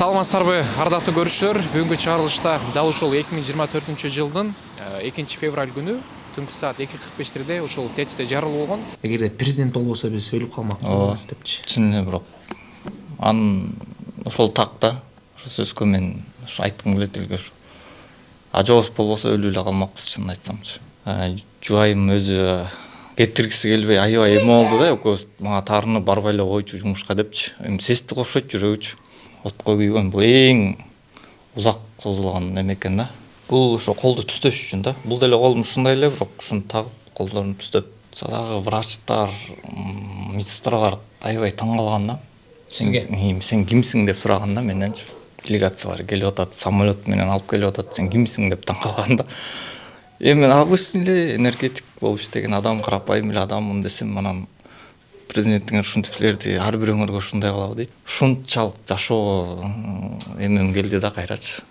Саламатсыздарбы, ардактуу көрүүчүлөр. Бүгүнкү чыгарылышта дал ушул 2024 жылдын 2 февраль күнү түнкү саат 2:45 ушул ТЭЦте жарылуу болгон. Эгерде президент болбосо биз өлүп калмакпыз депчи. Чын эле, бирок анын ошол такта ошо сөзгө мен айткым келет эле. Ажоос болбосо өлүп эле калмакпыз, чынын айтсамчы. Жубайым өзү кетиргиси келбей аябай эме болду да, экөөбүз мага таарынып барбай эле койчу жумушка депчи. Эми сести кошойт жүрөгүчү. Отко күйгөн бул эң узак созулган эме экен да. Бул ошо колду түздөш үчүн да. Бул деле колум ушундай эле, бирок ушуну тагып колдорун түздөп. Дагы врачтар, медсестралар аябай таң калган да. Сизге? Сен кимсиң деп сураган да менденчи. Делегациялар келип атат, самолет менен алып келип атат, сен кимсиң деп таң калган да. Мен обычный эле энергетик болуп иштеген адам, карапайым эле адаммын десем, анан президенттиңер ушинтип силерди ар бирөөңөргө ушундай кылабы дейт. Ушунчалык жашоо эмем келди да кайрачы.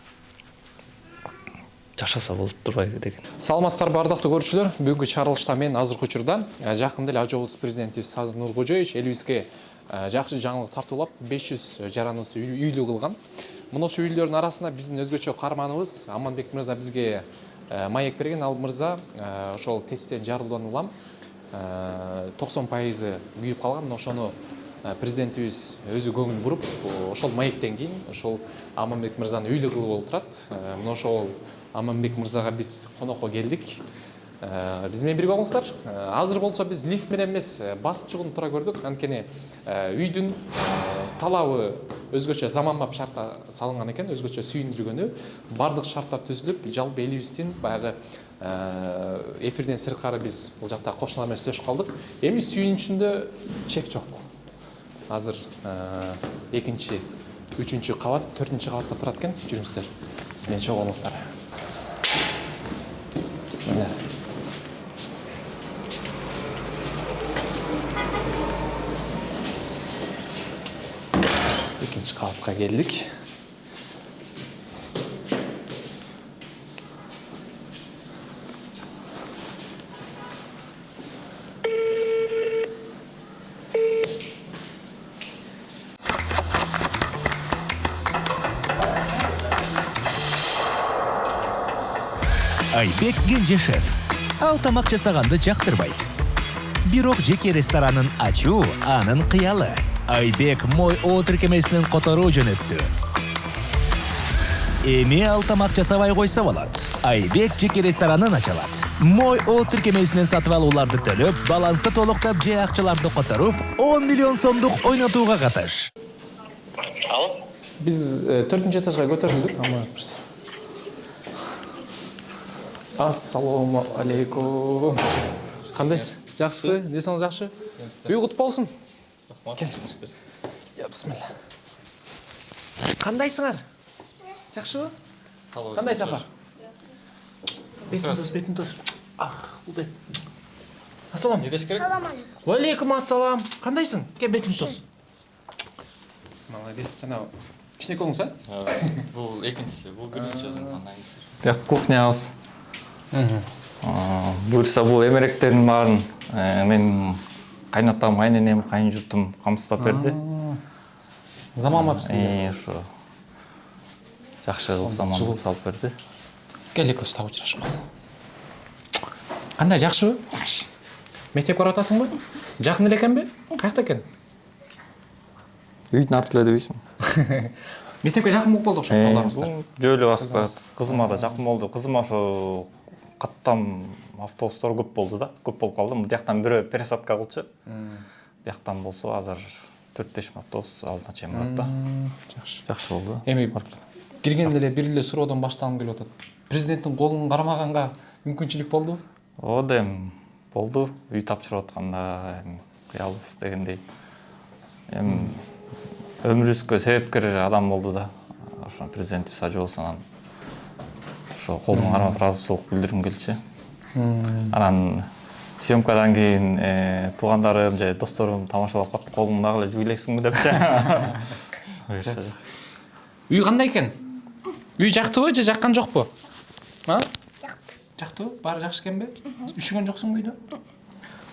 Жашаса болот турбайбы деген. Саламатсыздарбы, ардактуу көрүүчүлөр. Бүгүнкү чыгарылышта мен азыркы учурда жакында эле Ажообуз президенти Садыр Нуркожоевич элибизге жакшы жаңылык тартуулап 500 жараныбызды үйлүү кылган. Мына ошол үйлөрдүн арасында биздин өзгөчө каарманыбыз Аманбек мырза бизге маек берген. Ал мырза ошол ТЭЦтен жарылуудан улам 90% күйүп калган. Мына ошону президентибиз өзү көңүл буруп, ошол маектен кийин ошол Аманбек мырзаны үйлүү кылып олтурат. Мына ошол Аманбек мырзага биз конокко келдик. Биз менен бирге болуңуздар. Азыр болсо биз лифт менен эмес, басып чыгууну тура көрдүк. Анткени үйдүн талабы өзгөчө заманбап шартта салынган экен, өзгөчө сүйүндүргөнү. Бардык шарттар түзүлүп, жалпы элибиздин баягы эфирден сырткары биз бул жакта кошуналар менен сүйлөшүп калдык. Эми сүйүнүчүндө чек жок. Азыр 2-3 кабат, 4 кабатта турат экен. Жүрүңүздөр. Биз менен чогуу болуңуздар. Бисмилла. Экинчи кабатка келдик. Айбек Кенжешев. Ал тамак жасаганды жактырбайт. Бирок жеке ресторанын ачуу анын кыялы. Айбек Мой О тиркемесинин которуу жөнөттү. Эми ал тамак жасабай койсо болот. Айбек жеке ресторанын ачалат. Мой О тиркемесинен сатып алууларды төлөп, балансты толуктап же акчаларды которуп, 10 миллион сомдук ойнотууга катыш. Алып? Биз 4-нчы этажга көтөрүлдүк, ама бирсе. Ассаламу алейкум. Кандайсыз? Жакшысызбы? Несиңиз жакшы? Үй кут болсун. Келиңиздер. Я бисмилла. Кандайсыңар? Жакшыбы? Кандай сапар? Бетин тос. Бул бет. Ассалам. Салам алейкум. Ва алейкум ассалам. Кандайсың? Кел бетин тос. Молодец, жана кичине колуңуз, а? Бул экинчиси, бул биринчи. Бияк кухнябыз. Буюрса бул эмеректердин баарын мен кайнатам, кайненем, кайын журтум камсыздап берди. Заманбап стилде. Ошо жакшы заман салып берди. Кел экөөбүз так учурашып калалы. Кандай, жакшыбы? Жакшы. Мектепке баратасыңбы? Жакын эле экенби? Каякта экен? Үйдүн арты эле дебейсиң? Мектепке жакын болуп болду окшойт, балдарыңыздар. Жөлү басып, кызыма да жакын болду. Кызыма ошо каттам автобустар көп болду да. Көп болуп калды. Бул жактан бирөө пересадка кылчу. Бияктан болсо азыр 4-5 автобус алдына чейин барат да. Жакшы. Жакшы болду. Эми киргенде эле бир эле суроодон баштагым келип атат. Президенттин колун кармаганга мүмкүнчүлүк болду? Ооба эми болду. Үй тапшырып атканда кыялбыз дегендей. Эми өмүрүбүзгө себепкер адам болду да. Ошо президент Сажоосунан ошо колун кармап ыраазычылык билдиргим келчү. Анан съемкадан кийин туугандарым же досторум тамашалап калып, колуңду дагы эле жууй элексиңби депчи. Үй кандай экен? Үй жактыбы же жаккан жокпу? Жактыбы? Баары жакшы экенби? Үшүгөн жоксуңбу үйдө?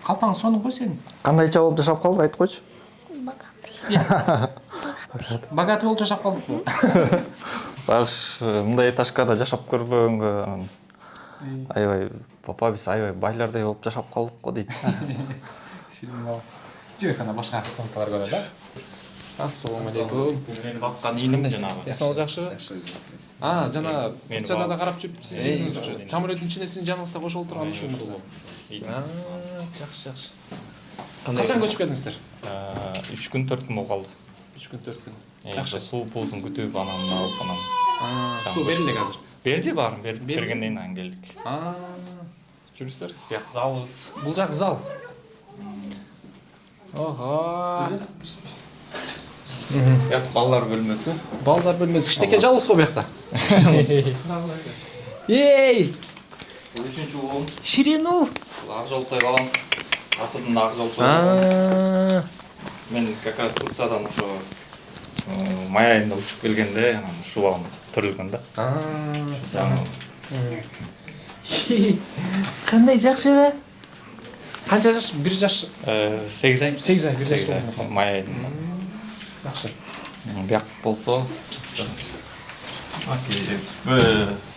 Калтаң сонун го сенин. Кандайча болуп жашап калдык, айтып койчу. Богатый. Богатый болуп жашап калдыкпы? Багыш мындай этажкада жашап көрбөгөнгө анан аябай папа биз аябай байлардай болуп жашап калдык го дейт. Ширин бала. Жөн сана башка фотолар көрөт да. Ассалому алейкум. Мени баккан ийним жанагы. Эсен жакшыбы? Жана Турцияда да карап жүрүп сиз самолеттин ичинде сиздин жаныңызда кошо отурган ушул мырза. Жакшы. Качан көчүп келдиңиздер? 3 күн 4 күн болуп калды. 3 күн 4 күн. Жакшы суу пуусун күтүп анан алып анан. Суу берилди азыр. Берди баарын бергенден анан келдик. Жүрүңүздөр. Бияк залыбыз. Бул жак зал. Ого. Бияк балдар бөлмөсү. Балдар бөлмөсү кичинекей жалгыз го биякта. Эй! Бул 3-чү угум. Ширину. Ак жолтой балам. Атыдын ак жолтой. Мен как раз Турциядан ошо май айында учуп келгенде анан ушул балам төрөлгөн да. Кандай жакшыбы? Канча жаш? 1 жаш. 8 ай. 8 ай, 1 жаш болду. Май айында. Жакшы. Бияк болсо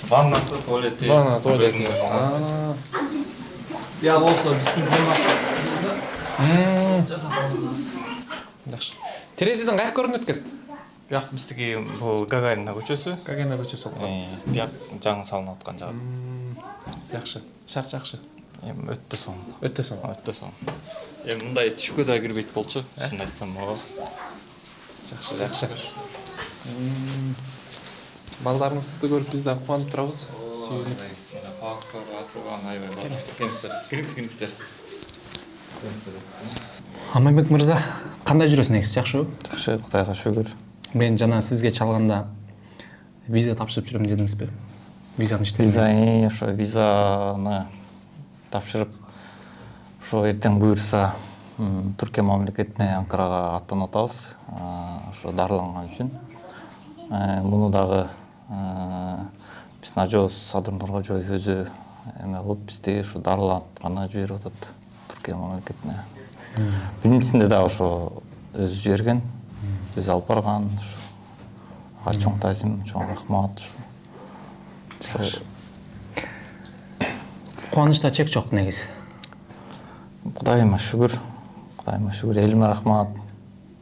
ваннасы, туалети. Ванна, туалет. Бияк болсо биздин Жакшы. Терезеден каяк көрүнөт экен? бияк биздики бул Гагарина көчөсү. Гагарина көчөсү окуп. Бияк жаңы салынып аткан жагы. Жакшы. Шарт жакшы. Эми өтө сонун. Өтө сонун. Өтө сонун. Эми мындай түшкө да кирбейт болчу, шын айтсам ооба. Жакшы. Балдарыңызды көрүп биз да кубанып турабыз. Сүйүнүп. Палактар асылган аябай бар. Кириңиздер. Аманбек мырза, кандай жүрөсүң негизи, жакшыбы? Жакшы, Кудайга шүгүр. Мен жана сизге чалганда виза тапшырып жүрөм дедиңизби? Визаны Ошо визаны тапшырып, ошо эртең буюрса Түркия мамлекетине Анкарага аттанып атабыз. Ошо дарыланган үчүн. Муну дагы биздин ажообуз Садыр Нуркожоев өзү эме кылып бизди ошо дарылатканы жиберип атат Түркия мамлекетине. Биринчисинде да ошо өзү жиберген, өзү алып барган. Ага чоң таазим, чоң рахмат. Кубанычта чек жок негизи. Кудайыма шүгүр. Элиме рахмат.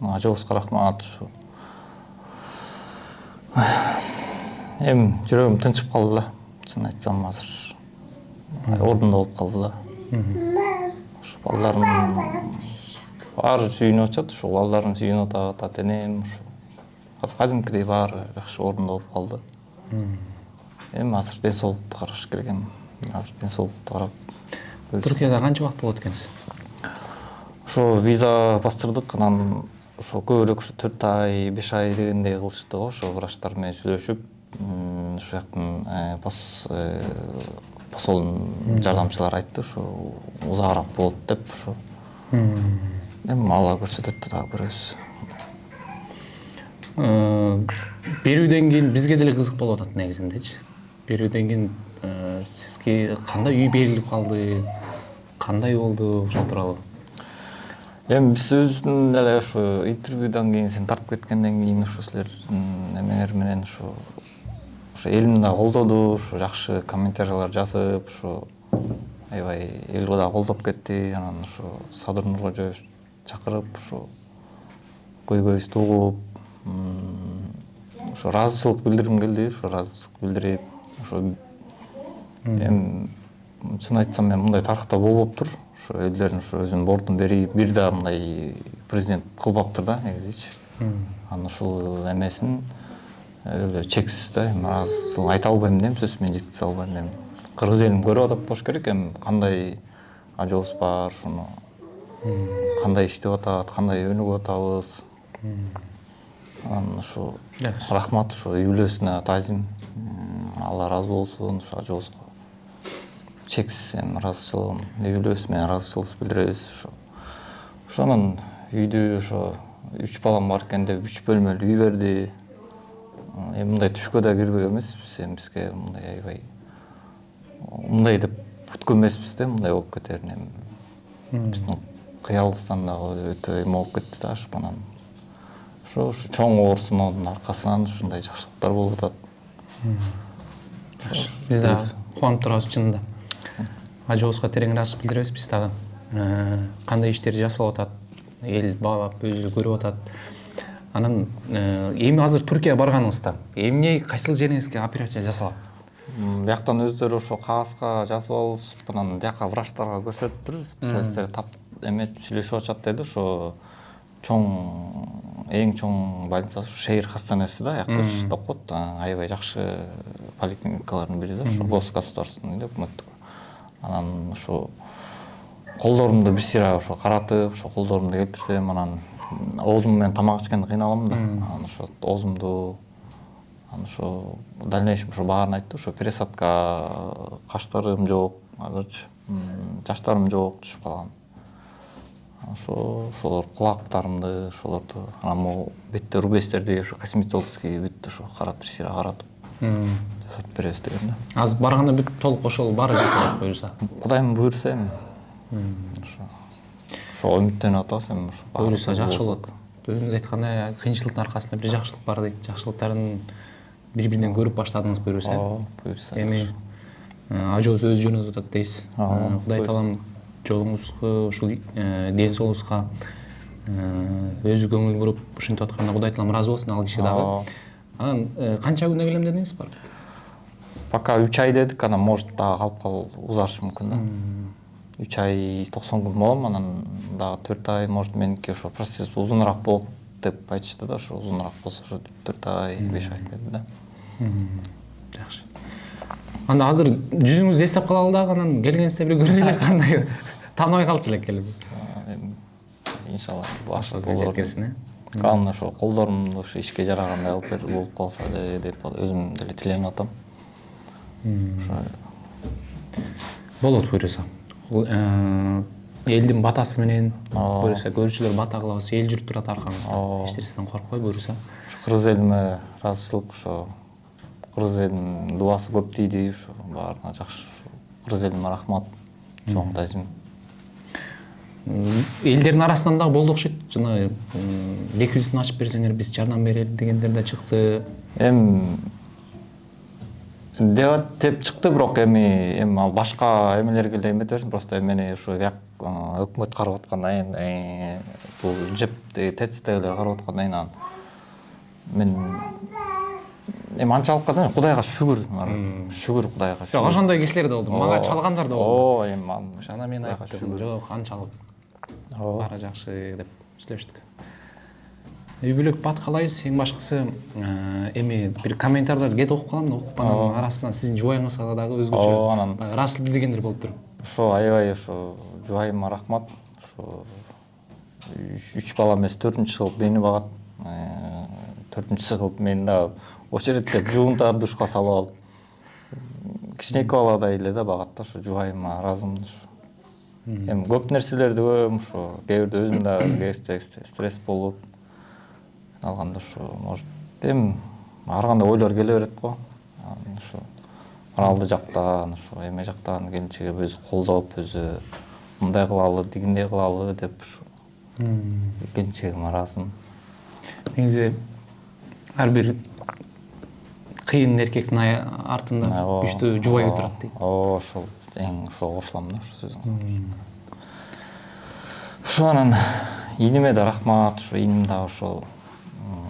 Ажообузга рахмат. Эми жүрөгүм тынчып калды да. Чын айтсам азыр ордунда болуп калды да. Ошо балдарым баары сүйүнүп атышат, ошо балдарым сүйүнүп атат, ата-энем ошо. Азыр кадимкидей баары жакшы ордунда болуп калды. Эми азыр ден соолукту караш керек эми. Азыр ден соолукту карап. Түркияда канча убакыт болот экенсиз? Ошо виза бастырдык, анан ошо көбүрөөк ошо 4 ай, 5 ай дегендей кылышты го, ошо врачтар менен сүйлөшүп, ошо жактын посолдун жардамчылары айтты, ошо узагыраак болот деп, ошо. Эми Алла көрсөтөт дагы көрөбүз. Берүүдөн кийин бизге деле кызык болуп атат негизиндечи. Берүүдөн кийин сизге кандай үй берилип калды? Кандай болду ошол тууралуу? Эми биз өзүбүздүн эле ошо интервьюдан кийин, сен тартып кеткенден кийин ошо силердин эмеңер менен ошо элимди да колдоду, ошо жакшы комментариялар жазып, ошо аябай эл да колдоп кетти. Анан ошо Садыр Нуркожоев чакырып, ошо көйгөйүбүздү угуп, ошо ыраазычылык билдиргим келди, ошо ыраазычылык билдирип, ошо эми чын айтсам мен мындай тарыхта болбоптур. Ошо элдердин ошо өзүнүн бордун берип, бир да мындай президент кылбаптыр да негизичи. Анан ушул эмесин чексиз да, эми ыраазычылык айта албайм дейм, сөз менен жеткизе албайм дейм. Кыргыз элин көрүп атат болуш керек, эми кандай ажообуз бар, ошону кандай иштеп атат, кандай өнүгүп атабыз. Анан ошо рахмат, ошо үй бүлөсүнө таазим. Алла ыраазы болсун, ошо ажообузга чексиз эми ыраазычылыгым, үй бүлөсү менен ыраазычылык билдиребиз. Ошонун үйдү ошо 3 балам бар экен деп 3 бөлмөлүү үй берди. Эми мындай түшкө да кирбек эмеспиз, эми бизге мындай аябай мындай деп күткөн эмеспиз да, мындай болуп кетерин. Эми биздин кыялыбыздан дагы өтө эме болуп кетти да, анан Ошо чоң оорусунун аркасынан ушундай жакшылыктар болуп атат. Биз да кубанып турабыз чынында. Ажооско тереңирээк ачып билдиребиз биз дагы. Кандай иштер жасалып атат, эл баалап өзү көрүп атат. Анан эми азыр Түркияга барганыңызда эмне кайсыл жериңизге операция жасалат? Бияктан өздөрү ошо кагазга жазып алышып, анан бияка врачтарга көрсөтүп, специалисттер тап эметип сүйлөшүп атышат деди. Ошо эң чоң больница шейир хастанаасы да, аякта иштеп окуп, аябай жакшы поликлиникалардын бири да, ошо государственный деп өкмөттүк. Анан ошо колдорумду бир сыйра ошо каратып, ошо колдорумду келтирсем, анан оозум менен тамак ичкенде кыйналам да. Анан ошо оозумду ошо дальнейшем ошо баарын айтты, ошо пересадка каштарым жок, азырчы жаштарым жок, түшүп калган. Ошолор кулактарымды, ошолорду, анан могу бетте рубецтерди ошо косметологский бүт ошо карап бир сыйра каратып жасап беребиз деген да. Азыр барганда бүт толук ошол баары жасалат буюрса. Кудайым буйрса эми ошо үмүттөнүп атабыз эми ошо. Буюрса жакшы болот. Өзүңүз айткандай кыйынчылыктын аркасында бир жакшылык бар дейт. Жакшылыктарын бири-биринен көрүп баштадыңыз буюрса. Буюрса. Эми ажообуз өз жөнүңүздө атат дейсиз. Кудай таалам жолуңузга, ушул ден соолугуңузга өзү көңүл буруп ушинтип атканда Кудай таалам ыраазы болсун ал киши дагы. Анан канча күнө келем дедиңиз бар? Пока 3 ай дедик, анан может дагы калып узарышы мүмкүн да. 3 ай 90 күн болом, анан дагы 4 ай может меники ошо процесс узунураак болот деп айтышты да, ошо узунураак болсо ошо 4 ай, 5 ай деди да. Жакшы. Анда азыр жүзүңүздү эстеп калалы дагы, анан келгенинизде бир көрөлү кандай тааныбай калчу элек келип. Иншалла башка жеткирсин, Главное ошо колдорумду ошо ишке жарагандай болуп калса деп өзүм деле тиленип атам. Болот буюрса. Элдин батасы менен буюрса көрүүчүлөр бата кылабыз, эл журт турат аркаңызда. Эчтеринен коркпой буюрса. Кыргыз элиме ыраазычылык, ошо кыргыз элинин дуасы көп тийди, ошо баарына жакшы. Кыргыз элиме рахмат, чоң тазим. Элдердин арасынан дагы болду окшойт. Жана реквизитин ачып берсеңер биз жардам берели дегендер да чыкты. Деп чыкты, бирок эми ал башка эмелерге эле эмете берсин, просто эмени ошо өкмөт карап аткандан кийин, бул жептеги ТЦТгилер карап аткандан кийин мен эми анчалыкка да Кудайга шүгүр, Кудайга шүгүр. Жок, ошондой кишилер да болду. Мага чалгандар да болду. Эми Ошондо мен айттым, жок, анчалык баары жакшы деп сүйлөштүк. Үй бүлөк бат калайбыз, эң башкысы эми бир комментарийлер кетип окуп калам, окуп анан арасынан сиздин жубайыңызга дагы өзгөчө ыраазычылык билдиргендер болуп тур. Ошо аябай ошо жубайыма рахмат. Ошо 3 бала эмес 4-чү кылып мени багат. 4-чүсү кылып мени дагы очередте жуунтар душка салып алып. Кичинекей баладай эле да багат да, ошо жубайыма ыраазымын. Эми көп нерселерди көрөм, ошо кээ бирде өзүм дагы стресс болуп алганда ошо может эми ар кандай ойлор келе берет го. Ошо аралды жактан, ошо эме жактан келинчеге өзү колдоп, өзү мындай кылалы, дигиндей кылалы деп ошо келинчегиме ыраазымын. Негизи ар бир кыйын эркектин артында күчтүү жубай турат дейт. Ошол эң ошого кошулам да, ошо сөзүң. Ошо анан иниме да рахмат, ошо иним да ошол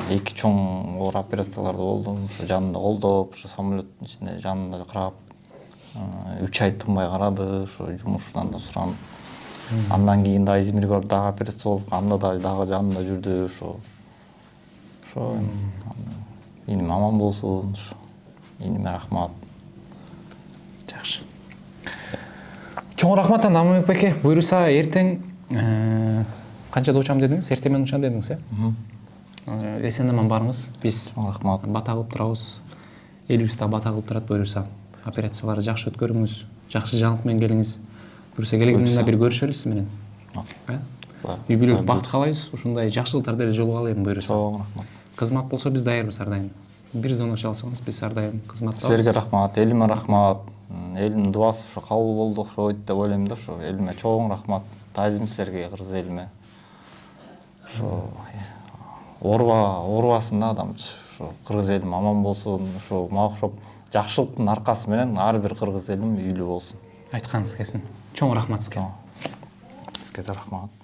2 чоң оор операцияларда болдум, ошо жанында колдоп, ошо самолеттин ичинде жанында карап, 3 ай тынбай карады, ошо жумушунан да суранып. Андан кийин да Измирге барып дагы операция болуп, анда дагы жанында жүрдү, ошо иним аман болсун, ошо иниме рахмат. Жакшы. Чоң рахмат Аманбек беке. Буюрса эртең канчада учам дедиңиз? Эртең менен учам дедиңиз, эсен аман барыңыз. Биз Рахмат. Бата кылып турабыз. Элибиз да бата кылып турат буюрса. Операцияларды жакшы өткөрүңүз, жакшы жаңылык менен келиңиз. Буюрса келгениңизде бир көрүшөлү сиз менен. Үй бүлөк бат калайбыз, ушундай жакшылыктарды эле жолуга алайын буюрса. Чоң рахмат. Кызмат болсо биз даярбыз ар дайым. Бир звонок чалсаңыз биз ар дайым кызматтабыз. Силерге рахмат, элиме рахмат. Элимдин дуасы ошо кабыл болду окшойт деп ойлойм да, ошо элиме чоң рахмат. Таазим силерге, кыргыз элиме. Ошо оорубасын да адамчы. Ошо кыргыз элим аман болсун, ошо мага окшоп жакшылыктын аркасы менен ар бир кыргыз элим үйлүү болсун. Айтқаныңыз келсін. Чоң рахмат сізге. Сизге да рахмат.